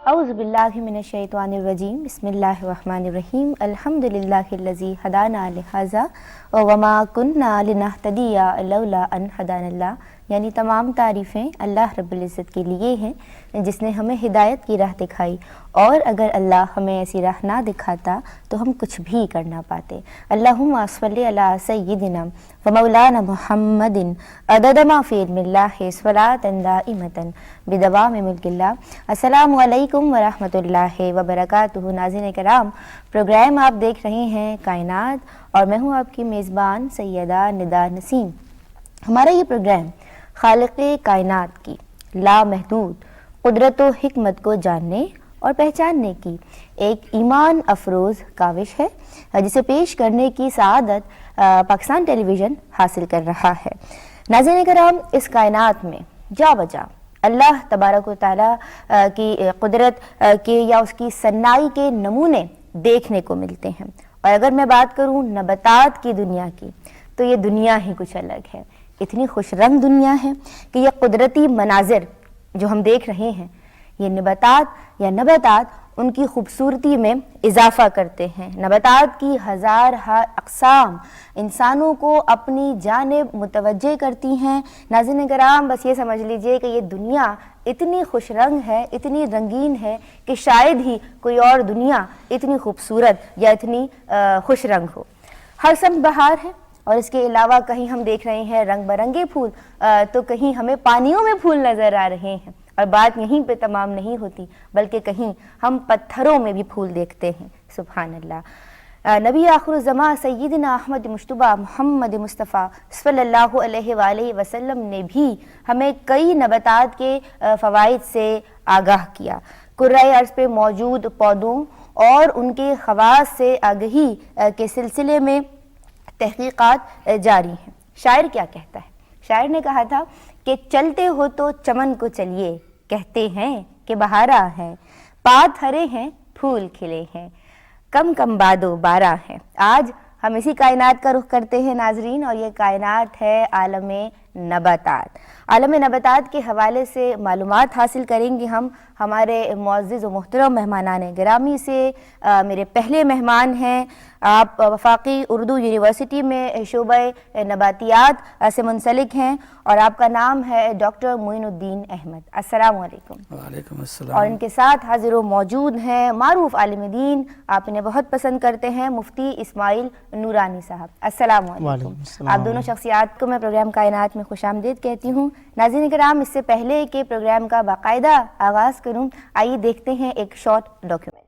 اعوذ باللہ من الشیطان الرجیم بسم اللہ الرحمن الرحیم الحمدللہ الذی ہدانا لہذا وما کننا لنہتدی لولا ان ہدانا اللہ، یعنی تمام تعریفیں اللہ رب العزت کے لیے ہیں جس نے ہمیں ہدایت کی راہ دکھائی، اور اگر اللہ ہمیں ایسی راہ نہ دکھاتا تو ہم کچھ بھی کر نہ پاتے۔ اللہم صلی علی سیدنا و مولانا محمد عدد ما فی علم اللہ صلاۃ دائمۃ بدوام ملک اللہ۔ السلام علیکم ورحمۃ اللہ وبرکاتہ۔ ناظرین کرام، پروگرام آپ دیکھ رہے ہیں کائنات، اور میں ہوں آپ کی میزبان سیدہ ندا نسیم۔ ہمارا یہ پروگرام خالق کائنات کی لامحدود قدرت و حکمت کو جاننے اور پہچاننے کی ایک ایمان افروز کاوش ہے جسے پیش کرنے کی سعادت پاکستان ٹیلی ویژن حاصل کر رہا ہے۔ ناظرین کرام، اس کائنات میں جا بجا اللہ تبارک و تعالیٰ کی قدرت کے یا اس کی صنائی کے نمونے دیکھنے کو ملتے ہیں، اور اگر میں بات کروں نباتات کی دنیا کی تو یہ دنیا ہی کچھ الگ ہے۔ اتنی خوش رنگ دنیا ہے کہ یہ قدرتی مناظر جو ہم دیکھ رہے ہیں، یہ نباتات ان کی خوبصورتی میں اضافہ کرتے ہیں۔ نباتات کی ہزار اقسام انسانوں کو اپنی جانب متوجہ کرتی ہیں۔ ناظرین کرام، بس یہ سمجھ لیجئے کہ یہ دنیا اتنی خوش رنگ ہے، اتنی رنگین ہے کہ شاید ہی کوئی اور دنیا اتنی خوبصورت یا اتنی خوش رنگ ہو۔ ہر سمت بہار ہے، اور اس کے علاوہ کہیں ہم دیکھ رہے ہیں رنگ برنگے پھول، تو کہیں ہمیں پانیوں میں پھول نظر آ رہے ہیں۔ اور بات یہیں پہ تمام نہیں ہوتی، بلکہ کہیں ہم پتھروں میں بھی پھول دیکھتے ہیں۔ سبحان اللہ۔ نبی آخر الزماں سیدنا احمد مجتبیٰ محمد مصطفیٰ صلی اللہ علیہ وآلہ وسلم نے بھی ہمیں کئی نباتات کے فوائد سے آگاہ کیا۔ کرۂ ارض پہ موجود پودوں اور ان کے خواص سے آگہی کے سلسلے میں تحقیقات جاری ہیں۔ شاعر کیا کہتا ہے؟ شاعر نے کہا تھا کہ چلتے ہو تو چمن کو چلیے، کہتے ہیں کہ بہارا ہے، پات ہرے ہیں پھول کھلے ہیں، کم کم بادو بارہ ہے۔ آج ہم اسی کائنات کا رخ کرتے ہیں ناظرین، اور یہ کائنات ہے عالم نباتات۔ عالم نباتات کے حوالے سے معلومات حاصل کریں گے ہم ہمارے معزز و محترم مہمانان گرامی سے۔ میرے پہلے مہمان ہیں، آپ وفاقی اردو یونیورسٹی میں شعبہ نباتیات سے منسلک ہیں، اور آپ کا نام ہے ڈاکٹر معین الدین احمد۔ السلام علیکم۔ وعلیکم السلام۔ اور ان کے ساتھ حاضر و موجود ہیں معروف عالم دین، آپ انہیں بہت پسند کرتے ہیں، مفتی اسماعیل نورانی صاحب۔ السلام علیکم۔ آپ دونوں شخصیات کو میں پروگرام کائنات میں خوش آمدید کہتی ہوں۔ ناظرین کرام، اس سے پہلے کہ پروگرام کا باقاعدہ آغاز کروں، آئیے دیکھتے ہیں ایک شارٹ ڈاکیومنٹ۔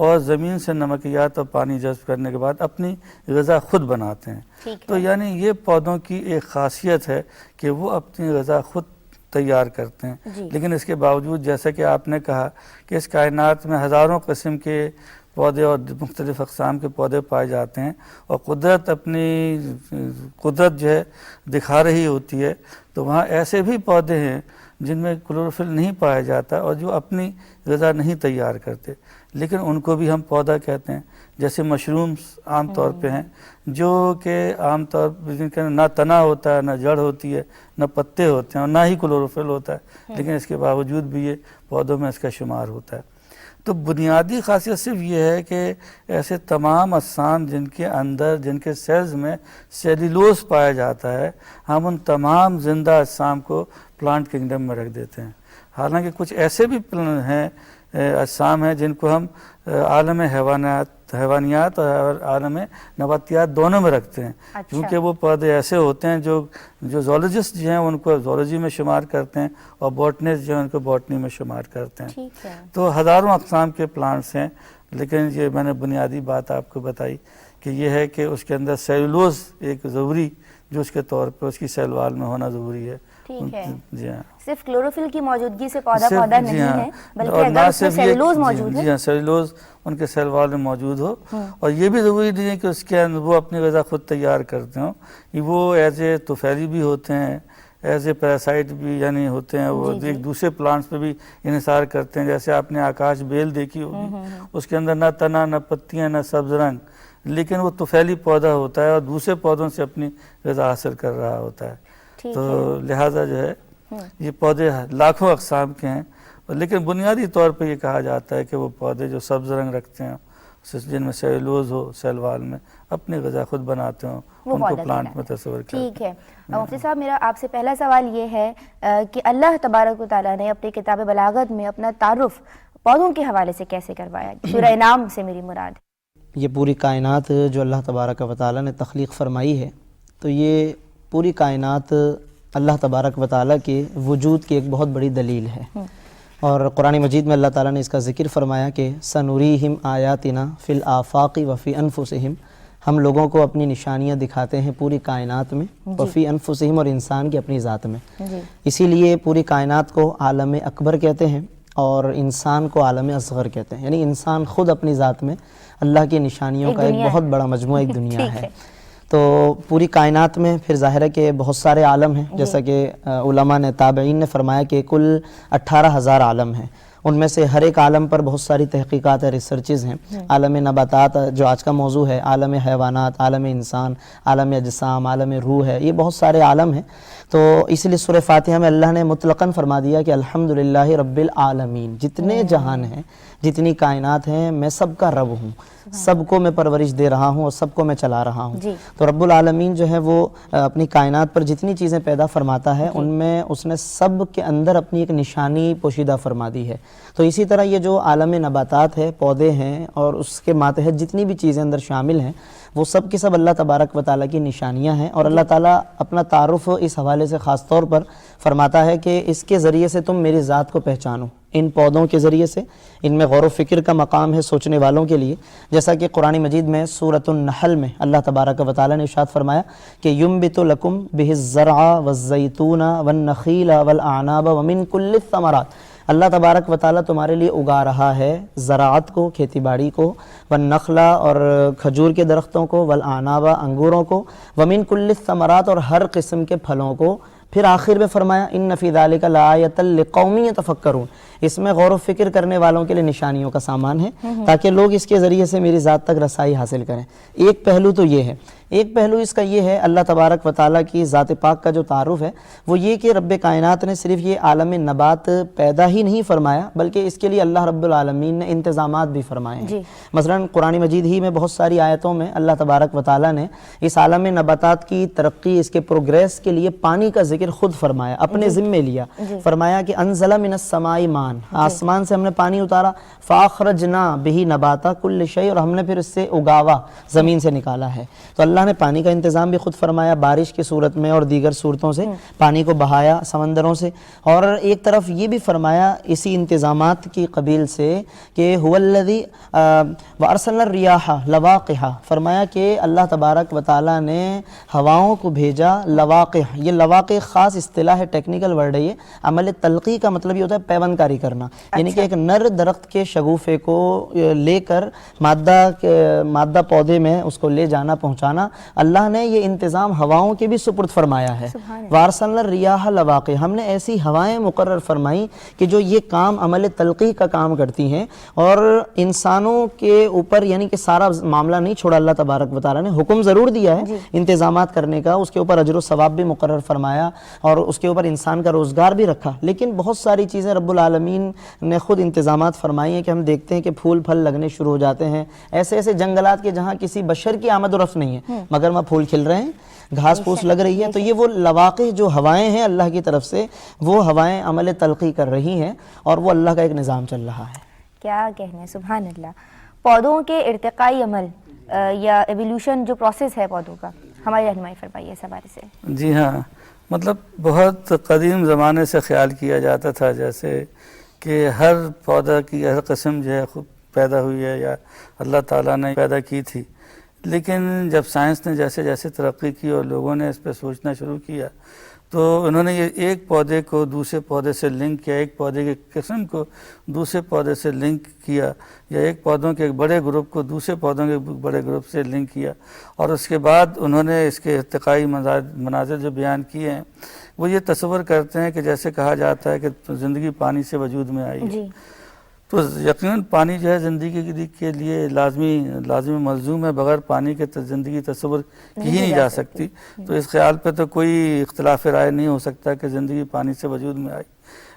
اور زمین سے نمکیات اور پانی جذب کرنے کے بعد اپنی غذا خود بناتے ہیں. ٹھیک تو یعنی یہ پودوں کی ایک خاصیت ہے کہ وہ اپنی غذا خود تیار کرتے ہیں. لیکن اس کے باوجود جیسا کہ آپ نے کہا کہ اس کائنات میں ہزاروں قسم کے پودے اور مختلف اقسام کے پودے پائے جاتے ہیں اور قدرت اپنی قدرت جو ہے دکھا رہی ہوتی ہے، تو وہاں ایسے بھی پودے ہیں جن میں کلوروفل نہیں پایا جاتا اور جو اپنی غذا نہیں تیار کرتے، لیکن ان کو بھی ہم پودا کہتے ہیں. جیسے مشرومز عام طور پہ ہیں جو کہ عام طور پہ جن کا نہ تنا ہوتا ہے، نہ جڑ ہوتی ہے، نہ پتے ہوتے ہیں اور نہ ہی کلوروفل ہوتا ہے، لیکن اس کے باوجود بھی یہ پودوں میں اس کا شمار ہوتا ہے. تو بنیادی خاصیت صرف یہ ہے کہ ایسے تمام اجسام جن کے اندر جن کے سیلز میں سیلولوز پایا جاتا ہے، ہم ان تمام زندہ اجسام کو پلانٹ کنگڈم میں رکھ دیتے ہیں. حالانکہ کچھ ایسے بھی ہیں اجسام ہیں جن کو ہم عالم حیوانیات اور عالم نباتیات دونوں میں رکھتے ہیں. کیونکہ وہ پودے ایسے ہوتے ہیں جو زولوجسٹ جو ہیں ان کو زولوجی میں شمار کرتے ہیں اور بوٹنسٹ جو ہیں ان کو بوٹنی میں شمار کرتے ہیں. تو ہزاروں اقسام کے پلانٹس ہیں، لیکن یہ میں نے بنیادی بات آپ کو بتائی کہ یہ ہے کہ اس کے اندر سیلولوز ایک ضروری جو اس کے طور پہ اس کی سیل وال میں ہونا ضروری ہے. ٹھیک ہے. جی ہاں، صرف کلوروفل کی موجودگی سے پودا نہیں ہے بلکہ اگر اس میں سیلولوز موجود ہے. جی ہاں، سیلولوز ان کے سیل وال میں موجود ہو. اور یہ بھی ضروری نہیں ہے کہ اس کے اندر وہ اپنی غذا خود تیار کرتے ہوں، وہ ایز اے طفیلی بھی ہوتے ہیں، ایز اے پیراسائٹ بھی یعنی ہوتے ہیں، وہ ایک دوسرے پلانٹس پہ بھی انحصار کرتے ہیں. جیسے آپ نے آکاش بیل دیکھی ہوگی، اس کے اندر نہ تنا، نہ پتیاں، نہ سبز رنگ، لیکن وہ طفیلی پودا ہوتا ہے اور دوسرے پودوں سے اپنی غذا حاصل کر رہا ہوتا ہے. تو لہٰذا جو ہے یہ پودے لاکھوں اقسام کے ہیں، لیکن بنیادی طور پہ یہ کہا جاتا ہے کہ وہ پودے جو سبز رنگ رکھتے ہیں، جن میں سیلولوز ہو سیل وال میں، اپنی غذا خود بناتے ہوں، ان کو پلانٹ میں تصور کرتے ہیں. ٹھیک ہے. مفتی صاحب، میرا آپ سے پہلا سوال یہ ہے کہ اللہ تبارک و تعالیٰ نے اپنی کتاب بلاغت میں اپنا تعارف پودوں کے حوالے سے کیسے کروایا؟ سورہ انعام سے میری مراد. یہ پوری کائنات جو اللہ تبارک و تعالیٰ نے تخلیق فرمائی ہے، تو یہ پوری کائنات اللہ تبارک و تعالیٰ کے وجود کی ایک بہت بڑی دلیل ہے. اور قرآن مجید میں اللہ تعالیٰ نے اس کا ذکر فرمایا کہ سنوریہم آیاتنا فی الآفاق وفی انفسہم، ہم لوگوں کو اپنی نشانیاں دکھاتے ہیں پوری کائنات میں، وفی انفسہم، اور انسان کی اپنی ذات میں. اسی لیے پوری کائنات کو عالم اکبر کہتے ہیں اور انسان کو عالم اصغر کہتے ہیں. یعنی انسان خود اپنی ذات میں اللہ کی نشانیوں کا ایک بہت بڑا مجموعہ، ایک دنیا ہے. تو پوری کائنات میں پھر ظاہر ہے کہ بہت سارے عالم ہیں، جیسا کہ علماء نے تابعین نے فرمایا کہ کل 18,000 عالم ہیں. ان میں سے ہر ایک عالم پر بہت ساری تحقیقات اور ریسرچز ہیں. عالم نباتات جو آج کا موضوع ہے، عالم حیوانات، عالم انسان، عالم اجسام، عالم روح ہے، یہ بہت سارے عالم ہیں. تو اس لیے سورہ فاتحہ میں اللہ نے مطلقاً فرما دیا کہ الحمدللہ رب العالمین، جتنے جہان ہیں، جتنی کائنات ہیں، میں سب کا رب ہوں، سب کو میں پرورش دے رہا ہوں اور سب کو میں چلا رہا ہوں. تو رب العالمین جو ہے وہ اپنی کائنات پر جتنی چیزیں پیدا فرماتا ہے ان میں اس نے سب کے اندر اپنی ایک نشانی پوشیدہ فرما دی ہے. تو اسی طرح یہ جو عالم نباتات ہے، پودے ہیں اور اس کے ماتحت جتنی بھی چیزیں اندر شامل ہیں، وہ سب کی سب اللہ تبارک و تعالیٰ کی نشانیاں ہیں. اور اللہ تعالیٰ اپنا تعارف اس حوالے سے خاص طور پر فرماتا ہے کہ اس کے ذریعے سے تم میری ذات کو پہچانو. ان پودوں کے ذریعے سے، ان میں غور و فکر کا مقام ہے سوچنے والوں کے لیے. جیسا کہ قرآن مجید میں سورۃ النحل میں اللہ تبارک و تعالیٰ نے ارشاد فرمایا کہ يُنبِتُ لَكُمْ بِهِ الزَّرْعَ وَالزَّيْتُونَ وَالنَّخِيلَ وَالْأَعْنَابَ وَمِن كُلِّ الثَّمَرَاتِ. اللہ تبارک و تعالیٰ تمہارے لیے اگا رہا ہے زراعت کو، کھیتی باڑی کو، والنخل اور کھجور کے درختوں کو، والأعناب انگوروں کو، ومن کل الثمرات اور ہر قسم کے پھلوں کو. پھر آخر میں فرمایا ان فی ذلک لآیۃ لقوم یتفکرون، اس میں غور و فکر کرنے والوں کے لیے نشانیوں کا سامان ہے تاکہ لوگ اس کے ذریعے سے میری ذات تک رسائی حاصل کریں. ایک پہلو تو یہ ہے. ایک پہلو اس کا یہ ہے اللہ تبارک و تعالیٰ کی ذات پاک کا جو تعارف ہے وہ یہ کہ رب کائنات نے صرف یہ عالم نبات پیدا ہی نہیں فرمایا بلکہ اس کے لیے اللہ رب العالمین نے انتظامات بھی فرمائے ہیں. مثلا قرآن مجید ہی میں بہت ساری آیتوں میں اللہ تبارک و تعالیٰ نے اس عالم نباتات کی ترقی، اس کے پروگریس کے لیے پانی کا ذکر خود فرمایا، اپنے ذمے لیا. فرمایا کہ انزل من السماء ماء، آسمان سے ہم نے پانی اتارا، فاخرجنا بہ نباتا کل شیء، اور ہم نے پھر اس سے اگاوا زمین سے نکالا ہے. تو اللہ اللہ نے پانی کا انتظام بھی خود فرمایا بارش کی صورت میں اور دیگر صورتوں سے پانی کو بہایا سمندروں سے، اور ایک طرف یہ بھی فرمایا اسی انتظامات کی قبیل سے کہ هو الذی وارسلنا الریاح لواقح، فرمایا کہ اللہ تبارک و تعالیٰ نے ہواؤں کو بھیجا لواقح. یہ لواقح خاص اصطلاح ہے، ٹیکنیکل ورڈ ہے. یہ عمل تلقی کا مطلب یہ ہوتا ہے پیوند کاری کرنا، یعنی کہ ایک نر درخت کے شگوفے کو لے کر مادہ پودے میں اس کو لے جانا پہنچانا. اللہ نے یہ انتظام ہواؤں کے بھی سپرد فرمایا ہے. وارسلنا الریاح لواقح، ہم نے ایسی ہوائیں مقرر فرمائی کہ جو یہ کام عمل تلقی کا کام کرتی ہیں، اور انسانوں کے اوپر یعنی کہ سارا معاملہ نہیں چھوڑا اللہ تبارک و تعالیٰ نے. حکم ضرور دیا ہے انتظامات کرنے کا، اس کے اوپر اجر و ثواب بھی مقرر فرمایا اور اس کے اوپر انسان کا روزگار بھی رکھا، لیکن بہت ساری چیزیں رب العالمین نے خود انتظامات فرمائی ہیں کہ ہم دیکھتے ہیں کہ پھول پھل لگنے شروع ہو جاتے ہیں. ایسے ایسے جنگلات کے جہاں کسی بشر کی آمد و رفت نہیں ہے مگر وہاں پھول کھل رہے ہیں، گھاس پھوس لگ رہی ہے. تو یہ وہ لواقح جو ہوائیں ہیں اللہ کی طرف سے، وہ ہوائیں عمل تلقی کر رہی ہیں اور وہ اللہ کا ایک نظام چل رہا ہے. کیا کہنے، سبحان اللہ. پودوں کے ارتقائی عمل یا ایولیوشن جو پروسیس ہے پودوں کا، ہماری رہنمائی فرمائیے اس حوالے سے. جی ہاں، مطلب بہت قدیم زمانے سے خیال کیا جاتا تھا جیسے کہ ہر پودا کی ہر قسم جو ہے خود پیدا ہوئی ہے یا اللہ تعالیٰ نے پیدا کی تھی. لیکن جب سائنس نے جیسے جیسے ترقی کی اور لوگوں نے اس پہ سوچنا شروع کیا تو انہوں نے یہ ایک پودے کو دوسرے پودے سے لنک کیا، ایک پودے کی قسم کو دوسرے پودے سے لنک کیا، یا ایک پودوں کے ایک بڑے گروپ کو دوسرے پودوں کے بڑے گروپ سے لنک کیا. اور اس کے بعد انہوں نے اس کے ارتقائی مناظر جو بیان کیے ہیں وہ یہ تصور کرتے ہیں کہ جیسے کہا جاتا ہے کہ زندگی پانی سے وجود میں آئی ہے. تو یقیناً پانی جو ہے زندگی کے لیے لازمی ملزوم ہے، بغیر پانی کے زندگی تصور کی ہی نہیں جا سکتی. تو اس خیال پہ تو کوئی اختلاف رائے نہیں ہو سکتا کہ زندگی پانی سے وجود میں آئی.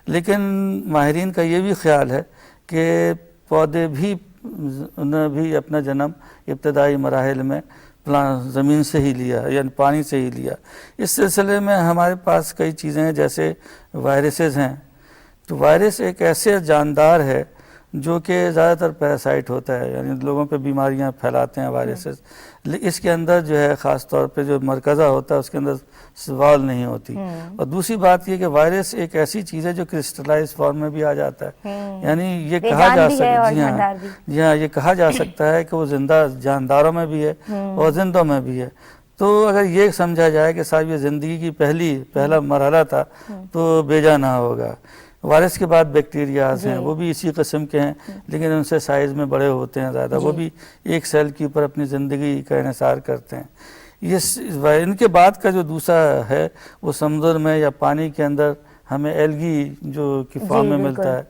لیکن ماہرین کا یہ بھی خیال ہے کہ پودے بھی انہیں بھی اپنا جنم ابتدائی مراحل میں زمین سے ہی لیا، یعنی پانی سے ہی لیا. اس سلسلے میں ہمارے پاس کئی چیزیں ہیں جیسے وائرسز ہیں. تو وائرس ایک ایسے جاندار ہے جو کہ زیادہ تر پیراسائٹ ہوتا ہے، یعنی لوگوں پہ بیماریاں پھیلاتے ہیں وائرسز. اس کے اندر جو ہے خاص طور پہ جو مرکزہ ہوتا ہے اس کے اندر وال نہیں ہوتی. اور دوسری بات یہ کہ وائرس ایک ایسی چیز ہے جو کرسٹلائز فارم میں بھی آ جاتا ہے، یعنی یہ کہا جا سکتا ہے جی ہاں یہ کہا جا سکتا ہے کہ وہ زندہ جانداروں میں بھی ہے اور زندوں میں بھی ہے. تو اگر یہ سمجھا جائے کہ صاحب یہ زندگی کی پہلا مرحلہ تھا تو بیجا نہ ہوگا. وائرس کے بعد بیکٹیریاز ہیں، وہ بھی اسی قسم کے ہیں لیکن ان سے سائز میں بڑے ہوتے ہیں زیادہ. وہ بھی ایک سیل کے اوپر اپنی زندگی کا انحصار کرتے ہیں. ان کے بعد کا جو دوسرا ہے وہ سمندر میں یا پانی کے اندر ہمیں ایلگی جو کہ فارم میں ملتا ہے،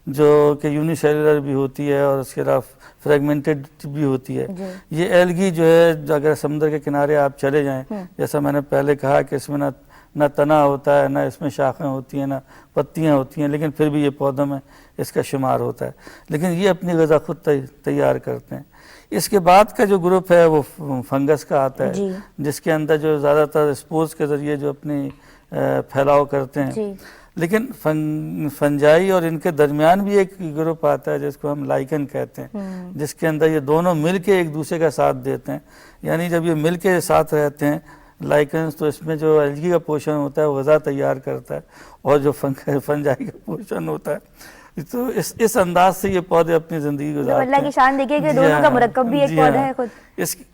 جو کہ یونی سیلولر بھی ہوتی ہے اور اس کے علاوہ فریگمنٹڈ بھی ہوتی ہے. یہ ایلگی جو ہے اگر سمندر کے کنارے آپ چلے جائیں، جیسا میں نے پہلے کہا کہ اس میں نہ تنا ہوتا ہے، نہ اس میں شاخیں ہوتی ہیں، نہ پتیاں ہوتی ہیں، لیکن پھر بھی یہ پودوں میں اس کا شمار ہوتا ہے. لیکن یہ اپنی غذا خود تیار کرتے ہیں. اس کے بعد کا جو گروپ ہے وہ فنگس کا آتا ہے، جس کے اندر جو زیادہ تر اسپورز کے ذریعے جو اپنی پھیلاؤ کرتے ہیں. لیکن فنجائی اور ان کے درمیان بھی ایک گروپ آتا ہے جس کو ہم لائکن کہتے ہیں، جس کے اندر یہ دونوں مل کے ایک دوسرے کا ساتھ دیتے ہیں. یعنی جب یہ مل کے ساتھ رہتے ہیں لائکنز تو اس میں جو الگی کا پورشن ہوتا ہے وہ غذا تیار کرتا ہے، اور جو فنجائی کا پورشن ہوتا ہے تو اس انداز سے یہ پودے اپنی زندگی گزارتے ہیں. اللہ کی شان دیکھیے کہ دونوں کا مرکب بھی ایک پودا ہے خود.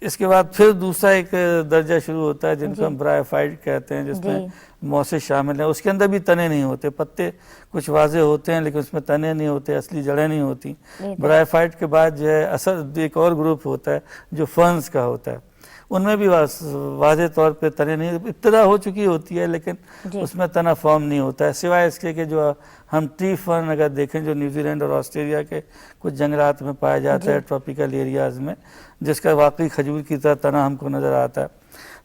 اس کے بعد پھر دوسرا ایک درجہ شروع ہوتا ہے جن کو ہم برائفائٹ کہتے ہیں، جس میں موسس شامل ہیں. اس کے اندر بھی تنے نہیں ہوتے، پتے کچھ واضح ہوتے ہیں لیکن اس میں تنے نہیں ہوتے، اصلی جڑیں نہیں ہوتی. برائفائٹ کے بعد جو ہے اصل ایک اور گروپ ہوتا ہے جو فرنز کا ہوتا ہے. ان میں بھی واضح طور پہ تنے نہیں، ابتدا ہو چکی ہوتی ہے لیکن اس میں تنا فارم نہیں ہوتا ہے، سوائے اس کے کہ جو ہم ٹری فرن اگر دیکھیں جو نیوزی لینڈ اور آسٹریلیا کے کچھ جنگلات میں پایا جاتا ہے ٹراپیکل ایریاز میں، جس کا واقعی کھجور کی طرح تنا ہم کو نظر آتا ہے.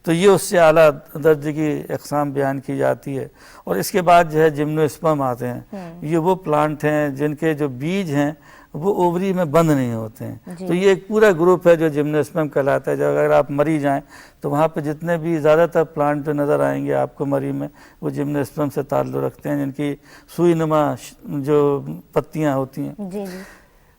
تو یہ اس سے اعلیٰ درجے کی اقسام بیان کی جاتی ہے. اور اس کے بعد جو ہے جمنوسپرم آتے ہیں. یہ وہ پلانٹ ہیں جن کے جو بیج ہیں وہ اووری میں بند نہیں ہوتے ہیں. تو یہ ایک پورا گروپ ہے جو جمنوسپرم کہلاتا ہے. جب اگر آپ مری جائیں تو وہاں پہ جتنے بھی زیادہ تر پلانٹ جو نظر آئیں گے آپ کو مری میں وہ جمنوسپرم سے تعلق رکھتے ہیں، جن کی سوئی نما جو پتیاں ہوتی ہیں.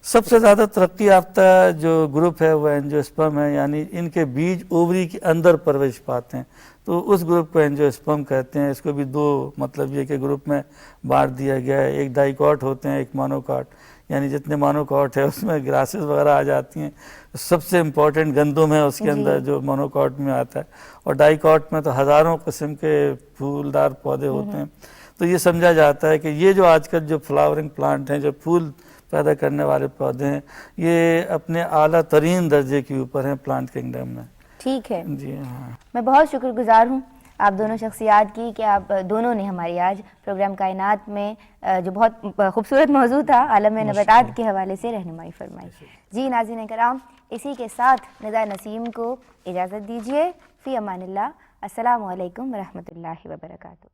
سب سے زیادہ ترقی یافتہ جو گروپ ہے وہ اینجیوسپرم ہے، یعنی ان کے بیج اووری کے اندر پرورش پاتے ہیں، تو اس گروپ کو اینجیوسپرم کہتے ہیں۔ اس کو بھی دو مطلب یہ کہ گروپ میں بانٹ دیا گیا ہے، ایک ڈائیکاٹ ہوتے ہیں، ایک مونوکاٹ، یعنی جتنے مونوکاٹ ہے اس میں گراسز وغیرہ آ جاتی ہیں، سب سے امپورٹنٹ گندم ہے اس کے اندر جو مونوکاٹ میں آتا ہے، اور ڈائیکاٹ میں تو ہزاروں قسم کے پھولدار پودے ہوتے ہیں۔ تو یہ سمجھا جاتا ہے کہ یہ جو آج کل جو فلاورنگ پلانٹ ہیں، جو پھول پیدا کرنے والے پودے ہیں، یہ اپنے اعلیٰ ترین درجے کے اوپر ہیں پلانٹ کنگڈم میں۔ ٹھیک ہے، جی ہاں، میں بہت شکر گزار ہوں آپ دونوں شخصیات کی کہ آپ دونوں نے ہماری آج پروگرام کائنات میں جو بہت خوبصورت موضوع تھا عالم نباتات کے حوالے سے رہنمائی فرمائی۔ جی ناظرین کرام، اسی کے ساتھ ندا نسیم کو اجازت دیجیے، فی امان اللہ، السلام علیکم ورحمۃ اللہ وبرکاتہ۔